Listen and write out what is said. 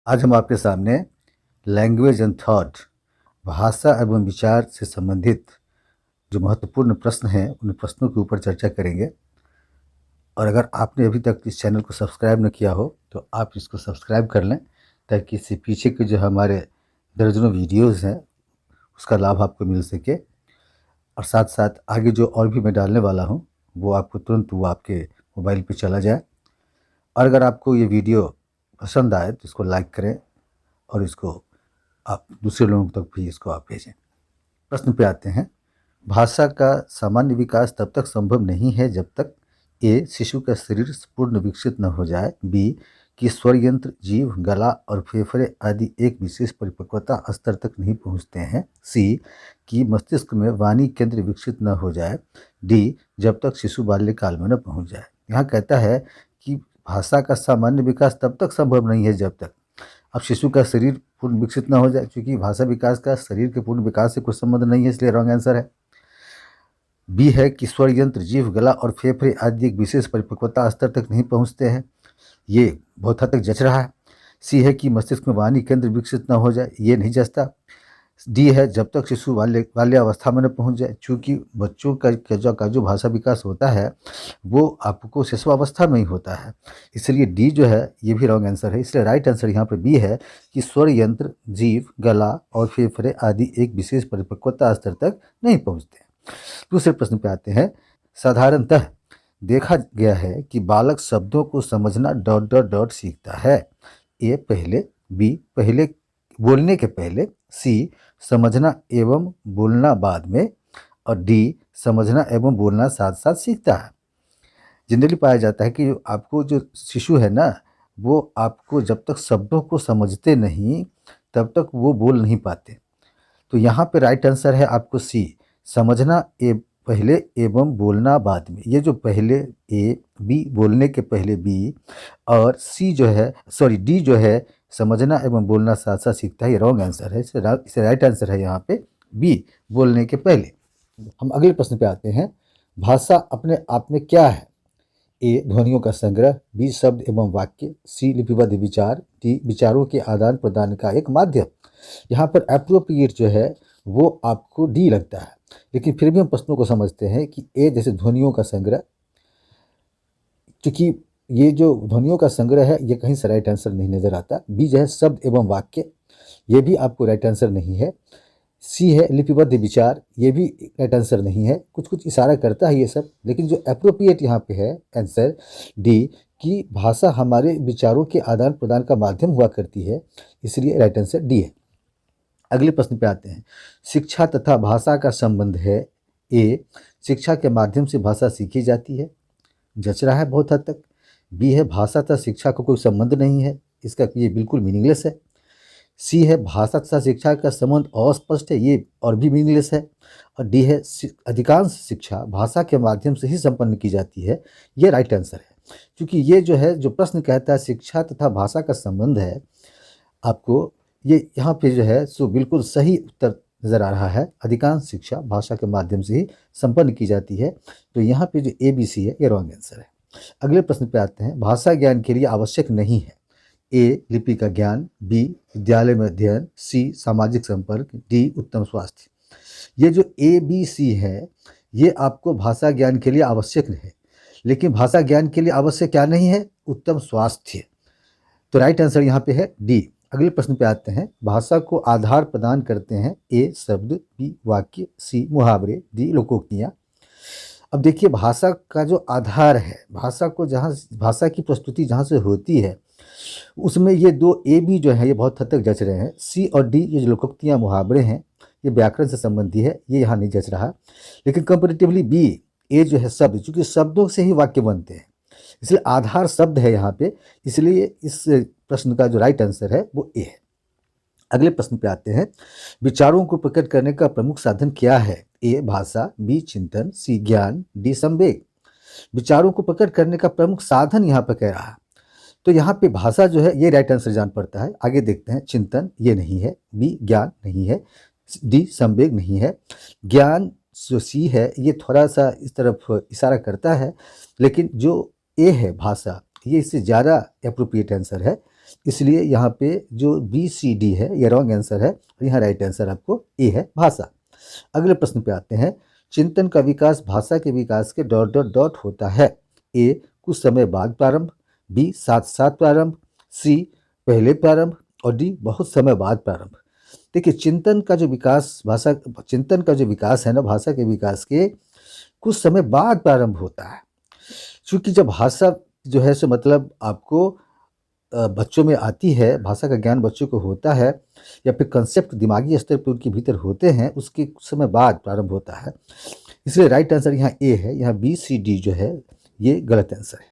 आज हम आपके सामने लैंग्वेज एंड थॉट, भाषा एवं विचार से संबंधित जो महत्वपूर्ण प्रश्न हैं उन प्रश्नों के ऊपर चर्चा करेंगे। और अगर आपने अभी तक इस चैनल को सब्सक्राइब न किया हो तो आप इसको सब्सक्राइब कर लें, ताकि इससे पीछे के जो हमारे दर्जनों वीडियोज़ हैं उसका लाभ आपको मिल सके। और साथ साथ आगे जो और भी मैं डालने वाला हूँ वो आपको तुरंत वो आपके मोबाइल पे चला जाए। और अगर आपको ये वीडियो पसंद आए तो इसको लाइक करें और इसको आप दूसरे लोगों तक भी इसको आप भेजें। प्रश्न पे आते हैं। भाषा का सामान्य विकास तब तक संभव नहीं है जब तक ए शिशु का शरीर पूर्ण विकसित न हो जाए, बी कि स्वर यंत्र, जीभ, गला और फेफड़े आदि एक विशेष परिपक्वता स्तर तक नहीं पहुंचते हैं, सी कि मस्तिष्क में वाणी केंद्र विकसित न हो जाए, डी जब तक शिशु बाल्यकाल में न पहुंच जाए। यहाँ कहता है कि भाषा का सामान्य विकास तब तक संभव नहीं है जब तक अब शिशु का शरीर पूर्ण विकसित ना हो जाए, क्योंकि भाषा विकास का शरीर के पूर्ण विकास से कुछ संबंध नहीं है, इसलिए रॉन्ग आंसर है। बी है कि स्वर यंत्र, जीभ, गला और फेफड़े आदि एक विशेष परिपक्वता स्तर तक नहीं पहुंचते हैं, ये बहुत हद तक जच रहा है। सी है कि मस्तिष्क में वाणी केंद्र विकसित ना हो जाए, ये नहीं जचता। डी है जब तक शिशु बाल्यावस्था में न पहुंच जाए, चूँकि बच्चों का जो भाषा विकास होता है वो आपको शिशुअवस्था में ही होता है, इसलिए डी जो है ये भी रॉन्ग आंसर है। इसलिए राइट आंसर यहाँ पर बी है कि स्वर यंत्र, जीभ, गला और फेफड़े आदि एक विशेष परिपक्वता स्तर तक नहीं पहुँचते। दूसरे प्रश्न पे आते हैं। साधारणतः देखा गया है कि बालक शब्दों को समझना डॉट डॉट डॉट सीखता है, ए पहले, बी पहले बोलने के पहले, सी समझना एवं बोलना बाद में, और डी समझना एवं बोलना साथ साथ सीखता है। जनरली पाया जाता है कि आपको जो शिशु है ना, वो आपको जब तक शब्दों को समझते नहीं तब तक वो बोल नहीं पाते। तो यहाँ पे राइट आंसर है आपको सी, समझना पहले एवं बोलना बाद में। ये जो पहले ए, बी बोलने के पहले बी, और सी जो है सॉरी डी जो है समझना एवं बोलना साथ साथ सीखता है, ये रॉन्ग आंसर है। इसे राइट आंसर है यहाँ पे बी, बोलने के पहले। हम अगले प्रश्न पे आते हैं। भाषा अपने आप में क्या है? ए ध्वनियों का संग्रह, बी शब्द एवं वाक्य, सी लिपिबद्ध विचार, डी विचारों के आदान प्रदान का एक माध्यम। यहाँ पर एप्रोप्रिएट जो है वो आपको डी लगता है, लेकिन फिर भी हम प्रश्नों को समझते हैं कि ए जैसे ध्वनियों का संग्रह, क्योंकि ये जो ध्वनियों का संग्रह है ये कहीं से राइट आंसर नहीं नज़र आता। बी जो है शब्द एवं वाक्य, ये भी आपको राइट आंसर नहीं है। सी है लिपिबद्ध विचार, ये भी राइट आंसर नहीं है। कुछ कुछ इशारा करता है ये सब, लेकिन जो अप्रोप्रिएट यहाँ पे है आंसर डी कि भाषा हमारे विचारों के आदान प्रदान का माध्यम हुआ करती है, इसलिए राइट आंसर डी है। अगले प्रश्न पे आते हैं। शिक्षा तथा भाषा का संबंध है। ए शिक्षा के माध्यम से भाषा सीखी जाती है, जच रहा है बहुत हद तक। बी है भाषा तथा शिक्षा का कोई संबंध नहीं है, इसका ये बिल्कुल मीनिंगलेस है। सी है भाषा तथा शिक्षा का संबंध अस्पष्ट है, ये और भी मीनिंगलेस है। और डी है अधिकांश शिक्षा भाषा के माध्यम से ही संपन्न की जाती है, ये राइट आंसर है। क्योंकि ये जो है जो प्रश्न कहता है शिक्षा तथा भाषा का संबंध है, आपको ये यहाँ पे जो है सो बिल्कुल सही उत्तर नज़र आ रहा है। अधिकांश शिक्षा भाषा के माध्यम से ही संपन्न की जाती है, तो यहाँ पे जो ए बी सी है ये रॉन्ग आंसर है। अगले प्रश्न पे आते हैं। भाषा ज्ञान के लिए आवश्यक नहीं है। ए लिपि का ज्ञान, बी विद्यालय में अध्ययन, सी सामाजिक संपर्क, डी उत्तम स्वास्थ्य। ये जो ए बी सी है ये आपको भाषा ज्ञान के लिए आवश्यक है, लेकिन भाषा ज्ञान के लिए आवश्यक क्या नहीं है? उत्तम स्वास्थ्य। तो राइट आंसर यहाँ पे है डी। अगले प्रश्न पे आते हैं। भाषा को आधार प्रदान करते हैं। ए शब्द, बी वाक्य, सी मुहावरे, डी लोकोक्तियाँ। अब देखिए भाषा का जो आधार है, भाषा को जहाँ भाषा की प्रस्तुति जहाँ से होती है उसमें ये दो ए बी जो है ये बहुत हद तक जच रहे हैं। सी और डी ये जो लोकोक्तियाँ मुहावरे हैं ये व्याकरण से संबंधी है, ये यहाँ नहीं जच रहा। लेकिन कंपेरेटिवली बी ए जो है शब्द, चूँकि शब्दों से ही वाक्य बनते हैं इसलिए आधार शब्द है यहाँ पे, इसलिए इस प्रश्न का जो राइट आंसर है वो ए है। अगले प्रश्न पे आते हैं। विचारों को प्रकट करने का प्रमुख साधन क्या है? ए भाषा, बी चिंतन, सी ज्ञान, डी संवेग। विचारों को प्रकट करने का प्रमुख साधन यहाँ पे कह रहा है, तो यहाँ पे भाषा जो है ये राइट आंसर जान पड़ता है। आगे देखते हैं। चिंतन ये नहीं है, बी ज्ञान नहीं है, डी संवेग नहीं है। ज्ञान जो सी है ये थोड़ा सा इस तरफ इशारा करता है, लेकिन जो ए है भाषा ये इससे ज़्यादा एप्रोप्रिएट आंसर है। इसलिए यहाँ पे जो बी सी डी है ये रॉन्ग आंसर है और यहाँ राइट आंसर आपको ए है, भाषा। अगले प्रश्न पे आते हैं। चिंतन का विकास भाषा के विकास के डॉट डॉट डॉट होता है। ए कुछ समय बाद प्रारंभ, बी साथ साथ प्रारंभ, सी पहले प्रारंभ और डी बहुत समय बाद प्रारंभ। देखिए, चिंतन का जो विकास है ना, भाषा के विकास के कुछ समय बाद प्रारंभ होता है। क्योंकि जब भाषा जो है सो मतलब आपको बच्चों में आती है, भाषा का ज्ञान बच्चों को होता है या फिर कंसेप्ट दिमागी स्तर पर उनके भीतर होते हैं, उसके कुछ समय बाद प्रारंभ होता है। इसलिए राइट आंसर यहाँ ए है। यहाँ बी सी डी जो है ये गलत आंसर है।